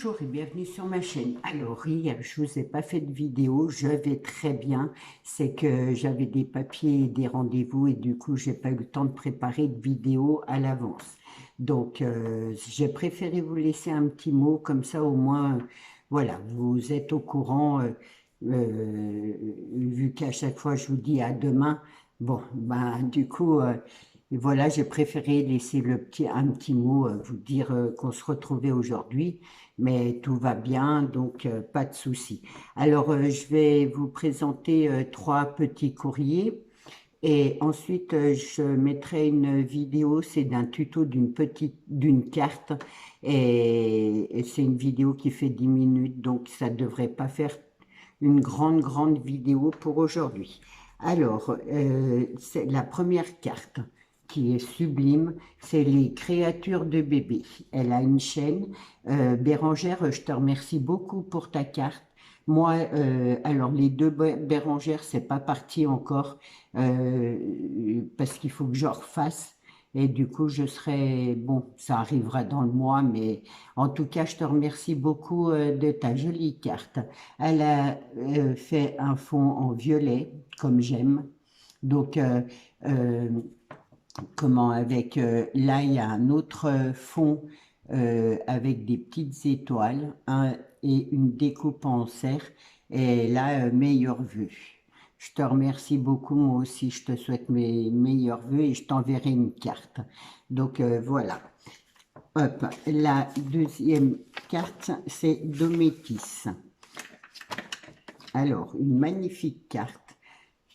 Bonjour et bienvenue sur ma chaîne. Alors hier, je vous ai pas fait de vidéo, je vais très bien. C'est que j'avais des papiers et des rendez-vous et du coup, j'ai pas eu le temps de préparer de vidéo à l'avance. Donc, j'ai préféré vous laisser un petit mot comme ça au moins, voilà, vous êtes au courant. Vu qu'à chaque fois je vous dis à demain, bon, ben du coup. Et voilà, j'ai préféré laisser un petit mot, vous dire qu'on se retrouvait aujourd'hui, mais tout va bien, donc pas de souci. Alors, je vais vous présenter trois petits courriers et ensuite je mettrai une vidéo, c'est d'un tuto d'une carte et c'est une vidéo qui fait 10 minutes, donc ça ne devrait pas faire une grande vidéo pour aujourd'hui. Alors, c'est la première carte qui est sublime, c'est les créatures de bébés. Elle a une chaîne. Bérangère, je te remercie beaucoup pour ta carte. Moi, alors les deux Bérangères, c'est pas parti encore parce qu'il faut que je refasse. Et du coup, je serai, bon, ça arrivera dans le mois, mais en tout cas, je te remercie beaucoup de ta jolie carte. Elle a fait un fond en violet, comme j'aime. Donc, euh, comment avec là il y a un autre fond avec des petites étoiles et une découpe en cerf et là meilleure vue. Je te remercie beaucoup, moi aussi je te souhaite mes meilleurs vœux et je t'enverrai une carte. Donc voilà. Hop, la deuxième carte c'est Dométis. Alors une magnifique carte.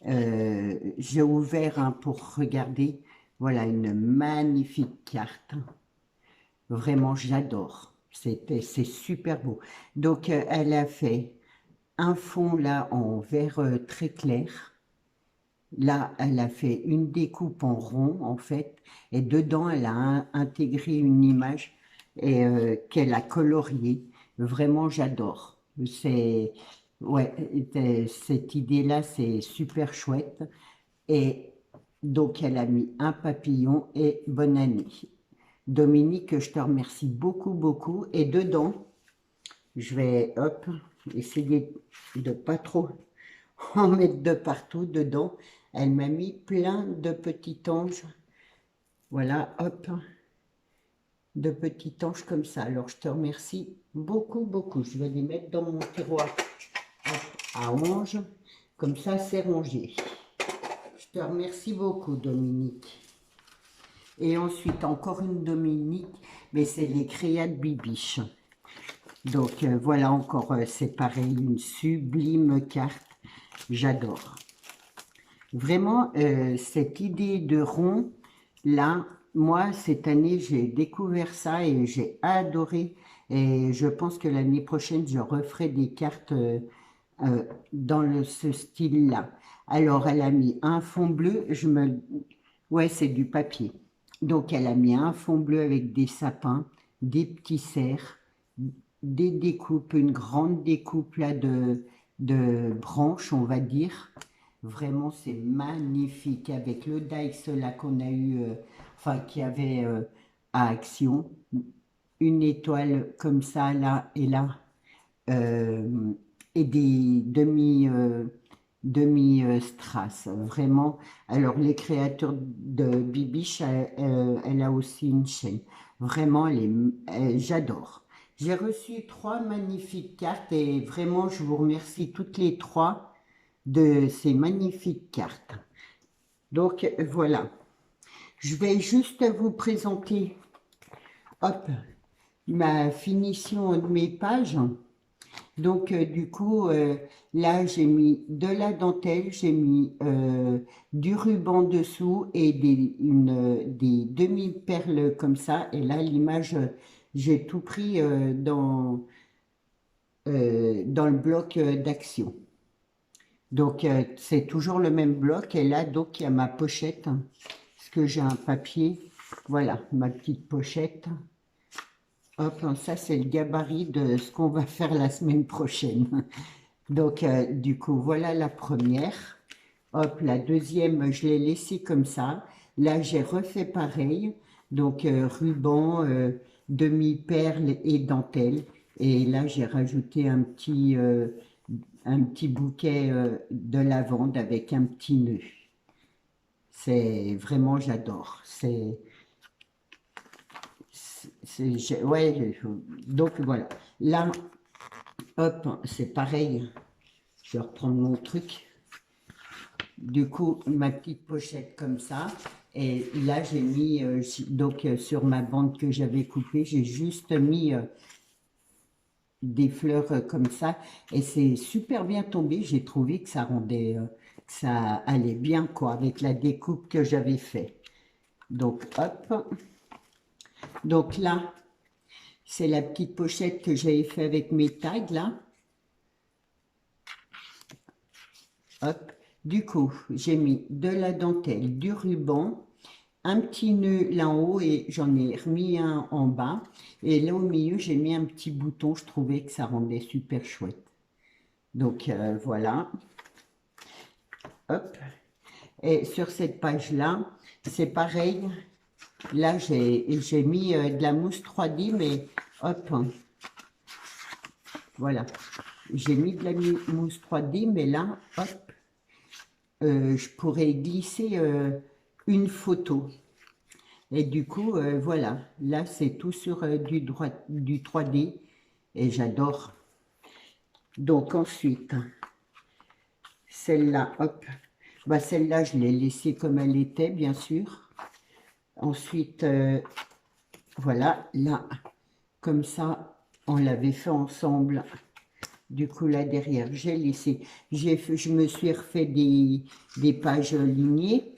J'ai ouvert pour regarder. Voilà une magnifique carte. Vraiment, j'adore. C'est super beau. Donc, elle a fait un fond là en vert très clair. Là, elle a fait une découpe en rond en fait. Et dedans, elle a intégré une image et qu'elle a coloriée. Vraiment, j'adore. C'est ouais, cette idée-là, c'est super chouette. Et donc, elle a mis un papillon et bonne année. Dominique, je te remercie beaucoup. Et dedans, je vais, hop, essayer de pas trop en mettre de partout dedans. Elle m'a mis plein de petits anges. Voilà, hop, de petits anges comme ça. Alors, je te remercie beaucoup. Je vais les mettre dans mon tiroir à anges. Comme ça, c'est rangé. Je te remercie beaucoup, Dominique. Et ensuite, encore une Dominique, mais c'est les créates Bibiche. Donc, voilà encore, c'est pareil, une sublime carte. J'adore. Vraiment, cette idée de rond, là, moi, cette année, j'ai découvert ça et j'ai adoré. Et je pense que l'année prochaine, je referai des cartes dans ce style-là. Alors, elle a mis un fond bleu. Ouais, c'est du papier. Donc, elle a mis un fond bleu avec des sapins, des petits cerfs, des découpes, une grande découpe là de branches, on va dire. Vraiment, c'est magnifique avec le Dice là qu'on a eu, enfin, qui avait à Action. Une étoile comme ça, là et là. Euh, et des demi strass, vraiment. Alors, les créatures de Bibiche, elle a aussi une chaîne. Vraiment, j'adore. J'ai reçu trois magnifiques cartes et vraiment, je vous remercie toutes les trois de ces magnifiques cartes. Donc, voilà. Je vais juste vous présenter, hop, ma finition de mes pages. Donc, du coup, là, j'ai mis de la dentelle, j'ai mis du ruban dessous et des demi-perles comme ça. Et là, l'image, j'ai tout pris dans le bloc d'Action. Donc, c'est toujours le même bloc. Et là, donc, il y a ma pochette, hein, parce que j'ai un papier. Voilà, ma petite pochette. Hop, ça c'est le gabarit de ce qu'on va faire la semaine prochaine. Donc, du coup, voilà la première. Hop, la deuxième, je l'ai laissée comme ça. Là, j'ai refait pareil. Donc, ruban, demi-perle et dentelle. Et là, j'ai rajouté un petit bouquet de lavande avec un petit nœud. C'est vraiment, j'adore. Ouais, donc voilà. Là, hop, c'est pareil. Je vais reprendre mon truc. Du coup, ma petite pochette comme ça. Et là, j'ai mis, sur ma bande que j'avais coupée, j'ai juste mis des fleurs comme ça. Et c'est super bien tombé. J'ai trouvé que ça rendait, que ça allait bien, quoi, avec la découpe que j'avais fait. Donc, hop. Donc là, c'est la petite pochette que j'avais fait avec mes tags, là. Hop. Du coup, j'ai mis de la dentelle, du ruban, un petit nœud là en haut et j'en ai remis un en bas. Et là au milieu, j'ai mis un petit bouton. Je trouvais que ça rendait super chouette. Donc voilà. Hop. Et sur cette page-là, c'est pareil. Là, j'ai mis de la mousse 3D, mais hop, voilà. J'ai mis de la mousse 3D, mais là, hop, je pourrais glisser une photo. Et du coup, voilà, là, c'est tout sur du 3D et j'adore. Donc ensuite, celle-là, hop, bah, celle-là, je l'ai laissée comme elle était, bien sûr. Ensuite, voilà, là, comme ça, on l'avait fait ensemble. Du coup, là, derrière, j'ai laissé, je me suis refait des pages lignées.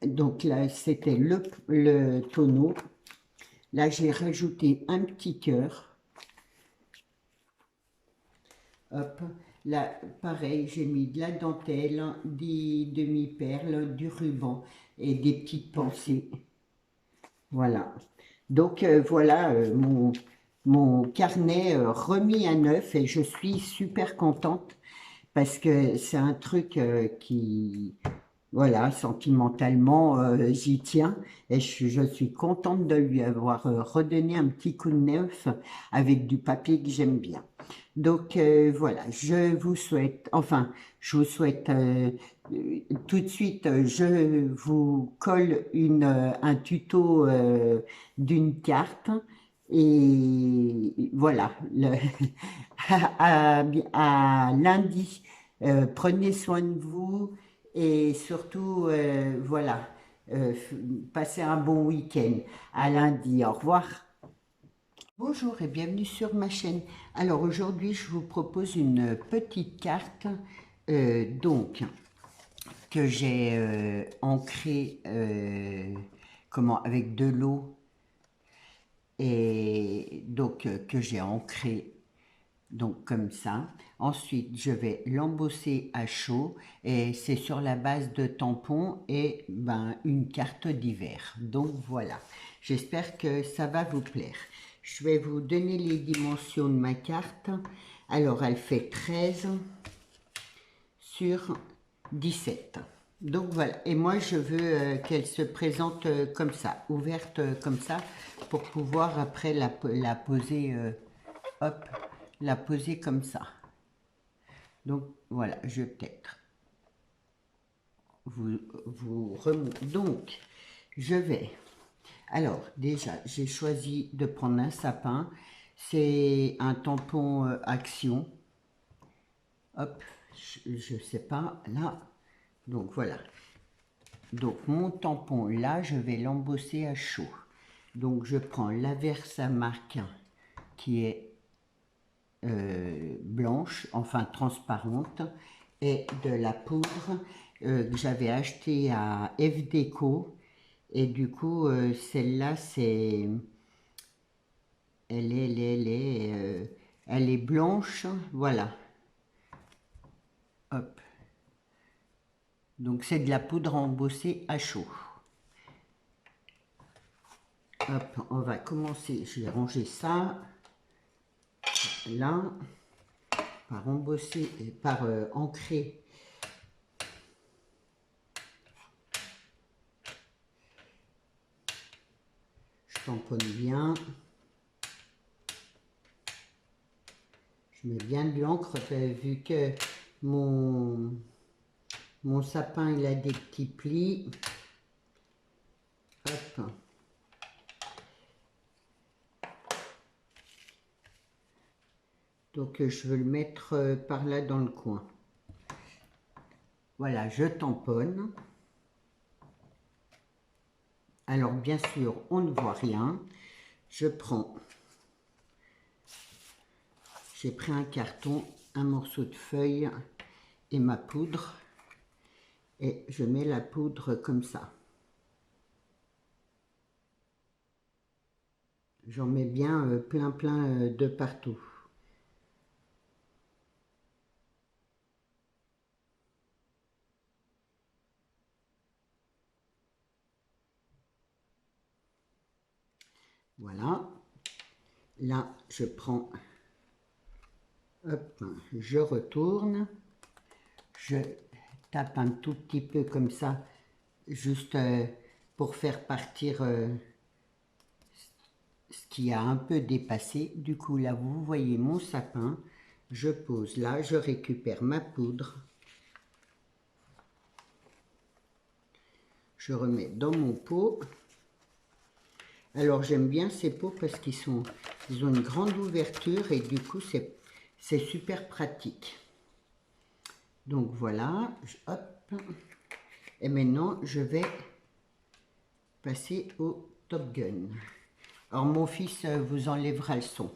Donc là, c'était le tonneau. Là, j'ai rajouté un petit cœur. Hop. Là, pareil, j'ai mis de la dentelle, des demi-perles, du ruban et des petites pensées. Voilà. Donc, voilà mon carnet remis à neuf et je suis super contente parce que c'est un truc qui, voilà, sentimentalement, j'y tiens et je suis contente de lui avoir redonné un petit coup de neuf avec du papier que j'aime bien. Donc voilà, je vous souhaite tout de suite, je vous colle un tuto d'une carte et voilà, à lundi. Prenez soin de vous et surtout, voilà, euh, passez un bon week-end. À lundi, au revoir. Bonjour et bienvenue sur ma chaîne. Alors aujourd'hui, je vous propose une petite carte que j'ai ancrée avec de l'eau et que j'ai ancrée donc comme ça. Ensuite, je vais l'embosser à chaud et c'est sur la base de tampons et une carte d'hiver. Donc voilà, j'espère que ça va vous plaire. Je vais vous donner les dimensions de ma carte. Alors, elle fait 13 sur 17. Donc voilà, et moi je veux qu'elle se présente comme ça, ouverte comme ça, pour pouvoir après la poser, hop, la poser comme ça. Donc voilà, je vais peut-être vous remonter. Donc, je vais. Alors, déjà, j'ai choisi de prendre un sapin. C'est un tampon Action. Hop, je sais pas, là. Donc voilà. Donc mon tampon, là, je vais l'embosser à chaud. Donc je prends la Versamark qui est blanche, enfin transparente, et de la poudre que j'avais acheté à FDeco. Et du coup, celle-là, elle est blanche, voilà. Hop. Donc c'est de la poudre embossée à chaud. Hop, on va commencer. Je vais ranger ça là, par embosser et par ancrer. Je tamponne bien. Je mets bien de l'encre vu que mon sapin il a des petits plis. Hop. Donc je veux le mettre par là dans le coin. Voilà, je tamponne. Alors bien sûr, on ne voit rien. Je prends, j'ai pris un carton, un morceau de feuille et ma poudre. Et je mets la poudre comme ça. J'en mets bien plein de partout. Voilà. Là, je prends, hop, je retourne, je tape un tout petit peu comme ça, juste pour faire partir ce qui a un peu dépassé. Du coup, là, vous voyez mon sapin, je pose là, je récupère ma poudre, je remets dans mon pot. Alors j'aime bien ces pots parce ils ont une grande ouverture et du coup c'est super pratique. Donc voilà, hop. Et maintenant je vais passer au Top Gun. Alors mon fils vous enlèvera le son.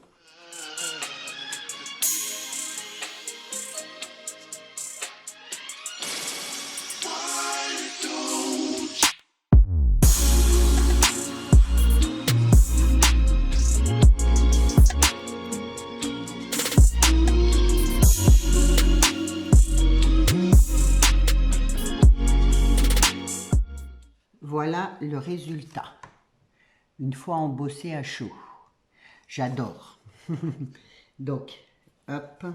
Voilà le résultat, une fois embossé à chaud. J'adore. Donc, hop.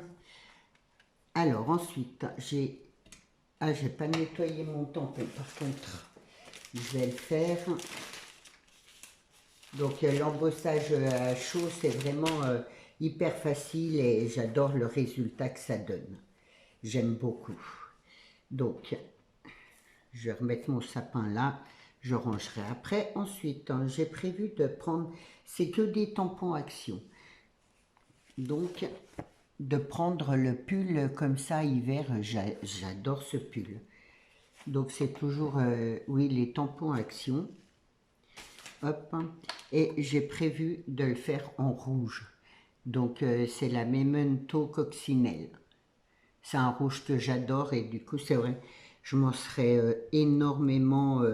Alors ensuite, j'ai pas nettoyé mon tampon, par contre, je vais le faire. Donc l'embossage à chaud, c'est vraiment hyper facile et j'adore le résultat que ça donne. J'aime beaucoup. Donc, je vais remettre mon sapin là, je rangerai après. Ensuite, hein, j'ai prévu de prendre, c'est que des tampons Action. Donc, de prendre le pull comme ça hiver, j'adore ce pull. Donc c'est toujours, oui, les tampons Action. Hop, et j'ai prévu de le faire en rouge. Donc c'est la Memento Coccinelle. C'est un rouge que j'adore et du coup c'est vrai, je m'en serais énormément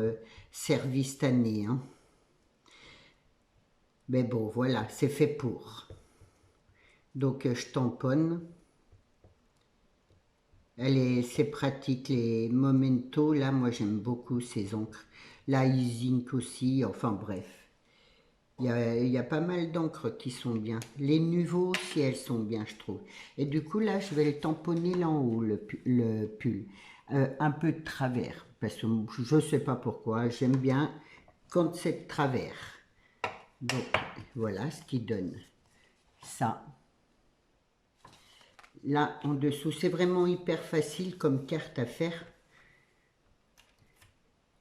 servi cette année. Hein. Mais bon, voilà, c'est fait pour. Donc je tamponne. C'est pratique, les Memento, là, moi j'aime beaucoup ces encres. La Ink aussi, enfin bref. Il y a pas mal d'encres qui sont bien. Les Nuvo aussi, elles sont bien, je trouve. Et du coup, là, je vais le tamponner là en haut, le pull. Un peu de travers, parce que je ne sais pas pourquoi, j'aime bien quand c'est de travers. Donc, voilà ce qui donne ça. Là, en dessous, c'est vraiment hyper facile comme carte à faire.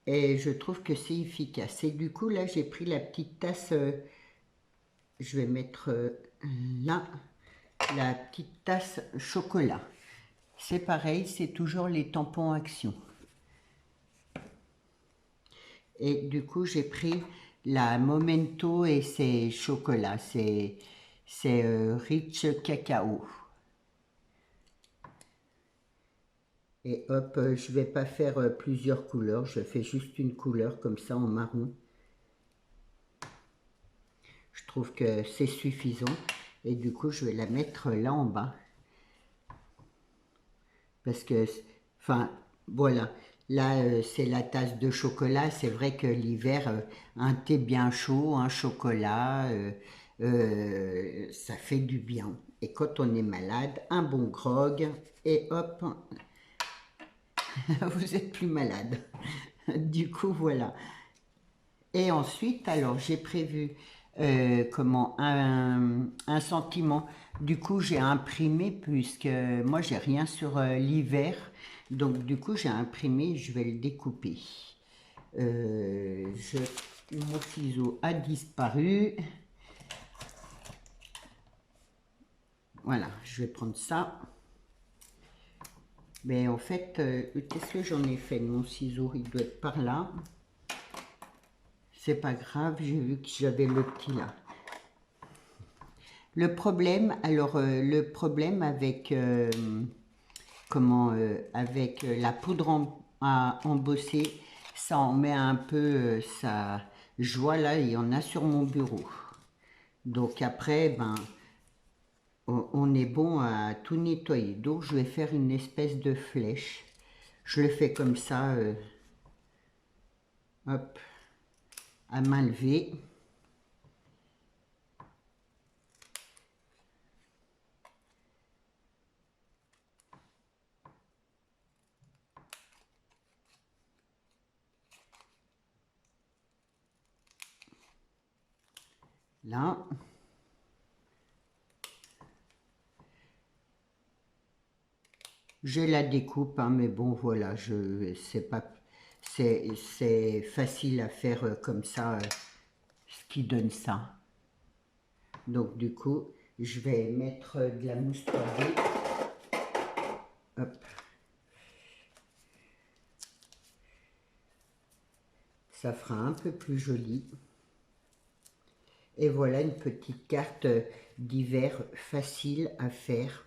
Et je trouve que c'est efficace. Et du coup, là, j'ai pris la petite tasse, je vais mettre là, la petite tasse chocolat. C'est pareil, c'est toujours les tampons Action. Et du coup, j'ai pris la Memento et c'est chocolat, c'est Rich Cacao. Et hop, je vais pas faire plusieurs couleurs, je fais juste une couleur comme ça en marron. Je trouve que c'est suffisant. Et du coup, je vais la mettre là en bas. Parce que, enfin, voilà. Là, c'est la tasse de chocolat. C'est vrai que l'hiver, un thé bien chaud, un chocolat, ça fait du bien. Et quand on est malade, un bon grog, et hop, vous êtes plus malade. Du coup, voilà. Et ensuite, alors, j'ai prévu comment, un sentiment. Du coup, j'ai imprimé, puisque moi, j'ai rien sur l'hiver. Donc, du coup, j'ai imprimé, je vais le découper. Mon ciseau a disparu. Voilà, je vais prendre ça. Mais en fait, qu'est-ce que j'en ai fait de mon ciseau? Il doit être par là. C'est pas grave, j'ai vu que j'avais le petit là. Le problème, alors le problème avec avec la poudre à embosser, ça en met un peu, ça. Je vois là, il y en a sur mon bureau. Donc après, ben, on est bon à tout nettoyer. Donc je vais faire une espèce de flèche. Je le fais comme ça, hop, à main levée. Là. J'ai la découpe, hein, mais bon, voilà, c'est facile à faire comme ça, ce qui donne ça. Donc, du coup, je vais mettre de la mousse 3D. Hop. Ça fera un peu plus joli. Et voilà une petite carte d'hiver facile à faire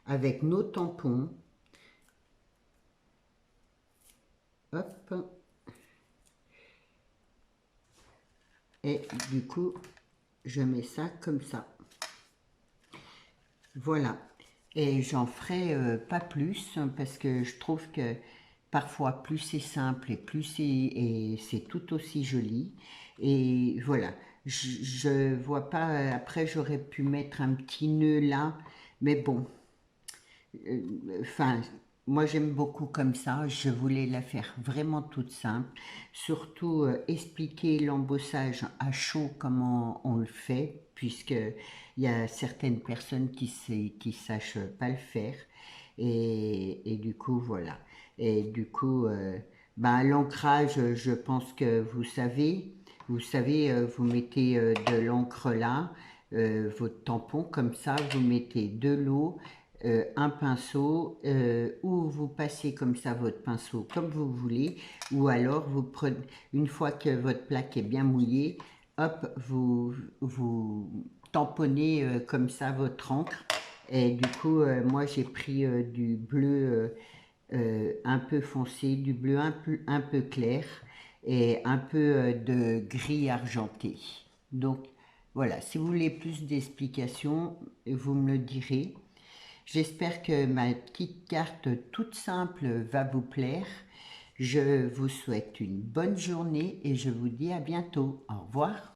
avec nos tampons. Hop. Et du coup, je mets ça comme ça. Voilà. Et j'en ferai pas plus, hein, parce que je trouve que parfois plus c'est simple et c'est tout aussi joli. Et voilà. Je vois pas, après j'aurais pu mettre un petit nœud là, mais bon, enfin, moi j'aime beaucoup comme ça. Je voulais la faire vraiment toute simple. Surtout expliquer l'embossage à chaud, comment on le fait, puisque il y a certaines personnes qui sachent pas le faire. Et du coup, voilà. Et du coup, ben, l'ancrage, je pense que vous savez. Vous savez, vous mettez de l'encre là, votre tampon comme ça, vous mettez de l'eau, un pinceau, ou vous passez comme ça votre pinceau comme vous voulez, ou alors vous prenez, une fois que votre plaque est bien mouillée, hop, vous tamponnez comme ça votre encre. Et du coup, moi j'ai pris du bleu un peu foncé, du bleu un peu clair et un peu de gris argenté. Donc voilà, si vous voulez plus d'explications, vous me le direz. J'espère que ma petite carte toute simple va vous plaire. Je vous souhaite une bonne journée et je vous dis à bientôt. Au revoir.